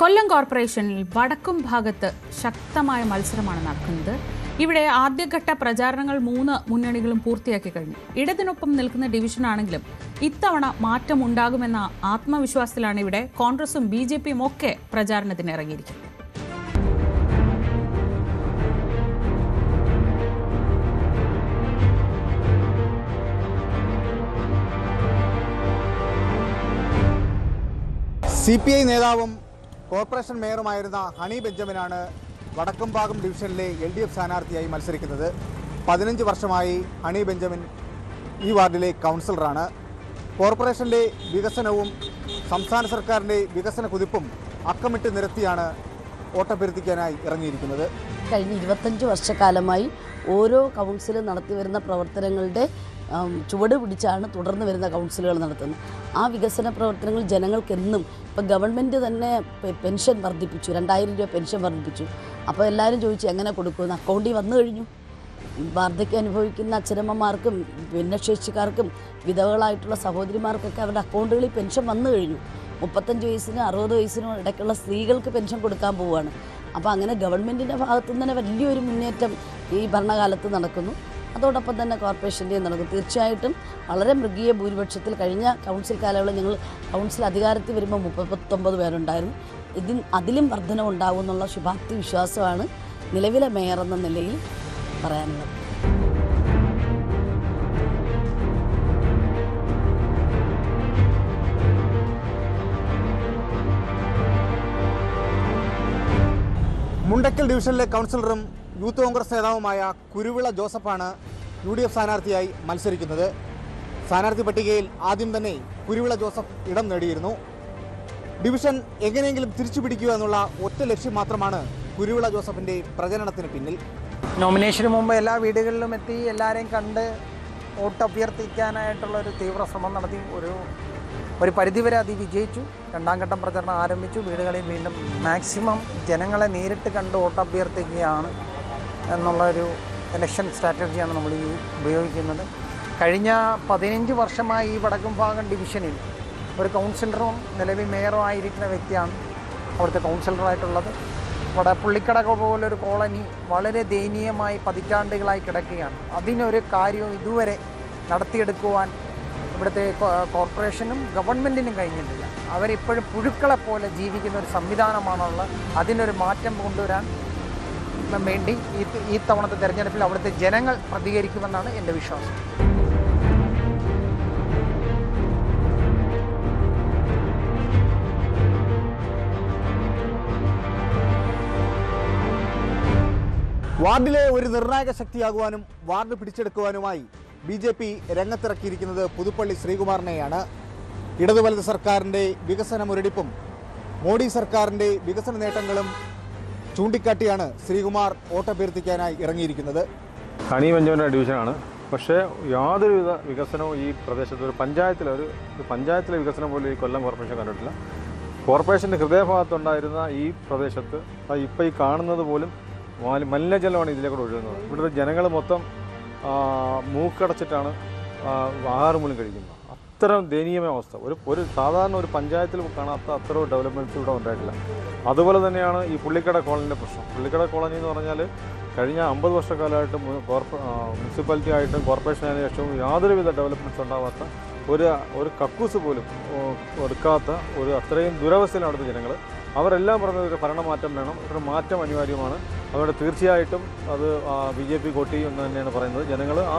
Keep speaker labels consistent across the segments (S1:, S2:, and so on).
S1: കൊല്ലം കോർപ്പറേഷനിൽ വടക്കും ഭാഗത്ത് ശക്തമായ മത്സരമാണ് നടക്കുന്നത്. ഇവിടെ ആദ്യഘട്ട പ്രചാരണങ്ങൾ 3 മുന്നണികളും പൂർത്തിയാക്കി കഴിഞ്ഞു. ഇടതിനൊപ്പം നിൽക്കുന്ന ഡിവിഷനാണെങ്കിലും ഇത്തവണ മാറ്റമുണ്ടാകുമെന്ന ആത്മവിശ്വാസത്തിലാണ് ഇവിടെ കോൺഗ്രസും BJPയും ഒക്കെ പ്രചാരണത്തിന് ഇറങ്ങിയിരിക്കുന്നത്.
S2: CPI നേതാവും കോർപ്പറേഷൻ മേയറുമായിരുന്ന ഹണി ബെഞ്ചമിനാണ് വടക്കംഭാഗം ഡിവിഷനിലെ LDF സ്ഥാനാർത്ഥിയായി മത്സരിക്കുന്നത്. 15 വർഷമായി ഹണി ബെഞ്ചമിൻ ഈ വാർഡിലെ കൗൺസിലറാണ്. കോർപ്പറേഷനിലെ വികസനവും സംസ്ഥാന സർക്കാരിൻ്റെ വികസന കുതിപ്പും അക്കമിട്ട് നിരത്തിയാണ് വോട്ടഭ്യർത്ഥിക്കാനായി ഇറങ്ങിയിരിക്കുന്നത്.
S3: കഴിഞ്ഞ 25 വർഷക്കാലമായി ഓരോ കൗൺസിലും നടത്തിവരുന്ന പ്രവർത്തനങ്ങളുടെ ചുവട് പിടിച്ചാണ് തുടർന്ന് വരുന്ന കൗൺസിലുകൾ നടത്തുന്നത്. ആ വികസന പ്രവർത്തനങ്ങൾ ജനങ്ങൾക്കെന്നും ഇപ്പം ഗവൺമെൻറ് തന്നെ പെൻഷൻ വർദ്ധിപ്പിച്ചു, 2000 രൂപ പെൻഷൻ വർദ്ധിപ്പിച്ചു. അപ്പോൾ എല്ലാവരും ചോദിച്ചു എങ്ങനെ കൊടുക്കുമെന്ന്. അക്കൗണ്ടിൽ വന്നു കഴിഞ്ഞു. വാർദ്ധക്യം അനുഭവിക്കുന്ന അച്ഛനമ്മമാർക്കും ഭിന്നശേഷിക്കാർക്കും വിധവകളായിട്ടുള്ള സഹോദരിമാർക്കൊക്കെ അവരുടെ അക്കൗണ്ടുകളിൽ പെൻഷൻ വന്നു കഴിഞ്ഞു. 35 വയസ്സിനും 60 വയസ്സിനും ഇടയ്ക്കുള്ള സ്ത്രീകൾക്ക് പെൻഷൻ കൊടുക്കാൻ പോവുകയാണ്. അപ്പോൾ അങ്ങനെ ഗവൺമെൻറ്റിൻ്റെ ഭാഗത്തുനിന്ന് തന്നെ വലിയൊരു മുന്നേറ്റം ഈ ഭരണകാലത്ത് നടക്കുന്നു. അതോടൊപ്പം തന്നെ കോർപ്പറേഷൻ്റെയും നടക്കും. തീർച്ചയായിട്ടും വളരെ മൃഗീയ ഭൂരിപക്ഷത്തിൽ കഴിഞ്ഞ കൗൺസിൽ കാലയളവിൽ ഞങ്ങൾ കൗൺസിൽ അധികാരത്തിൽ വരുമ്പോൾ 39 പേരുണ്ടായിരുന്നു. അതിലും വർധനവുണ്ടാകും എന്നുള്ള ശുഭാപ്തി വിശ്വാസമാണ് നിലവിലെ മേയർ എന്ന നിലയിൽ പറയാനുള്ളത്.
S2: മുണ്ടക്കൽ ഡിവിഷനിലെ കൗൺസിലറും യൂത്ത് കോൺഗ്രസ് നേതാവുമായ കുരുവിള ജോസഫാണ് UDF സ്ഥാനാർത്ഥിയായി മത്സരിക്കുന്നത്. സ്ഥാനാർത്ഥി പട്ടികയിൽ ആദ്യം തന്നെ കുരുവിള ജോസഫ് ഇടം നേടിയിരുന്നു. ഡിവിഷൻ എങ്ങനെയെങ്കിലും തിരിച്ചു പിടിക്കുക എന്നുള്ള ഒറ്റ ലക്ഷ്യം മാത്രമാണ് കുരുവിള ജോസഫിൻ്റെ പ്രചരണത്തിന് പിന്നിൽ.
S4: നോമിനേഷന് മുമ്പ് എല്ലാ വീടുകളിലും എത്തി എല്ലാവരെയും കണ്ട് വോട്ട് അഭ്യർത്ഥിക്കാനായിട്ടുള്ളൊരു തീവ്ര ശ്രമം നടത്തി. ഒരു പരിധിവരെ അത് വിജയിച്ചു. 2ാം ഘട്ടം പ്രചരണം ആരംഭിച്ചു. വീടുകളിൽ വീണ്ടും മാക്സിമം ജനങ്ങളെ നേരിട്ട് കണ്ട് വോട്ട് അഭ്യർത്ഥിക്കുകയാണ് എന്നുള്ളൊരു ഇലക്ഷൻ സ്ട്രാറ്റജിയാണ് നമ്മൾ ഉപയോഗിക്കുന്നത്. കഴിഞ്ഞ 15 വർഷമായി ഈ വടക്കുംഭാഗം ഡിവിഷനിൽ ഒരു കൗൺസിലറും നിലവിൽ മേയറും ആയിരിക്കുന്ന വ്യക്തിയാണ് അവിടുത്തെ കൗൺസിലറായിട്ടുള്ളത്. ഇവിടെ പുള്ളിക്കട പോലൊരു കോളനി വളരെ ദയനീയമായി പതിറ്റാണ്ടുകളായി കിടക്കുകയാണ്. അതിനൊരു കാര്യവും ഇതുവരെ നടത്തിയെടുക്കുവാൻ ഇവിടുത്തെ കോർപ്പറേഷനും ഗവൺമെൻറ്റിനും കഴിഞ്ഞിട്ടില്ല. അവരിപ്പോഴും പുഴുക്കളെപ്പോലെ ജീവിക്കുന്ന ഒരു സംവിധാനമാണുള്ളത്. അതിനൊരു മാറ്റം കൊണ്ടുവരാൻ വേണ്ടി ഈ തവണത്തെ തെരഞ്ഞെടുപ്പിൽ അവിടുത്തെ ജനങ്ങൾ പ്രതികരിക്കുമെന്നാണ് എൻ്റെ വിശ്വാസം.
S2: വാർഡിലെ ഒരു നിർണായക ശക്തിയാകുവാനും വാർഡ് പിടിച്ചെടുക്കുവാനുമായി BJP രംഗത്തിറക്കിയിരിക്കുന്നത് പുതുപ്പള്ളി ശ്രീകുമാറിനെയാണ്. ഇടതുവലത് സർക്കാരിൻ്റെ വികസന മുരടിപ്പും മോഡി സർക്കാരിൻ്റെ വികസന നേട്ടങ്ങളും ചൂണ്ടിക്കാട്ടിയാണ് ശ്രീകുമാർ വോട്ടഭ്യർത്ഥിക്കാനായി ഇറങ്ങിയിരിക്കുന്നത്.
S5: ഹണി ബെഞ്ചമിൻ്റെ ഡിവിഷനാണ്. പക്ഷേ യാതൊരുവിധ വികസനവും ഈ പ്രദേശത്ത് ഒരു പഞ്ചായത്തിലെ വികസനം പോലും ഈ കൊല്ലം കോർപ്പറേഷൻ കണ്ടിട്ടില്ല. കോർപ്പറേഷൻ്റെ ഹൃദയഭാഗത്തുണ്ടായിരുന്ന ഈ പ്രദേശത്ത് ഇപ്പോൾ ഈ കാണുന്നത് പോലും മലിനജലമാണ് ഇതിലേക്കൂടെ ഒഴുകുന്നത്. ഇവിടുത്തെ ജനങ്ങൾ മൊത്തം മൂക്കടച്ചിട്ടാണ് ആഹാരം പോലും കഴിക്കുന്നത്. അത്തരം ദയനീയമായ അവസ്ഥ ഒരു സാധാരണ ഒരു പഞ്ചായത്തിൽ കാണാത്ത അത്തരം ഡെവലപ്മെൻറ്റ്സ് ഇവിടെ ഉണ്ടായിട്ടില്ല. അതുപോലെ തന്നെയാണ് ഈ പുള്ളിക്കട കോളനിയുടെ പ്രശ്നം. പുള്ളിക്കട കോളനി എന്ന് പറഞ്ഞാൽ കഴിഞ്ഞ 50 വർഷക്കാലമായിട്ട് മുനിസിപ്പാലിറ്റി ആയിട്ടും കോർപ്പറേഷനായ ശേഷവും യാതൊരുവിധ ഡെവലപ്മെൻറ്റ്സ് ഉണ്ടാവാത്ത ഒരു കക്കൂസ് പോലും എടുക്കാത്ത അത്രയും ദുരവസ്ഥയിലാണ് അവിടുത്തെ ജനങ്ങൾ. അവരെല്ലാം പറഞ്ഞത് ഒരു ഭരണമാറ്റം വേണം, ഒരു മാറ്റം അനിവാര്യമാണ്. അതുകൊണ്ട് തീർച്ചയായിട്ടും അത് BJP വോട്ട് എന്ന് തന്നെയാണ് പറയുന്നത്. ജനങ്ങൾ ആ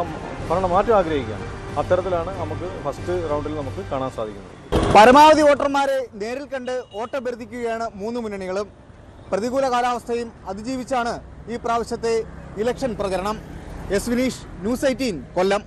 S5: ഭരണമാറ്റം ആഗ്രഹിക്കുകയാണ്. അത്തരത്തിലാണ് നമുക്ക് ഫസ്റ്റ് റൗണ്ടിൽ നമുക്ക് കാണാൻ സാധിക്കുന്നത്.
S2: പരമാവധി വോട്ടർമാരെ നേരിൽ കണ്ട് വോട്ടഭ്യർത്ഥിക്കുകയാണ് 3 മുന്നണികളും. പ്രതികൂല കാലാവസ്ഥയും അതിജീവിച്ചാണ് ഈ പ്രാവശ്യത്തെ ഇലക്ഷൻ പ്രചരണം. വിനീഷ്, News 18 കൊല്ലം.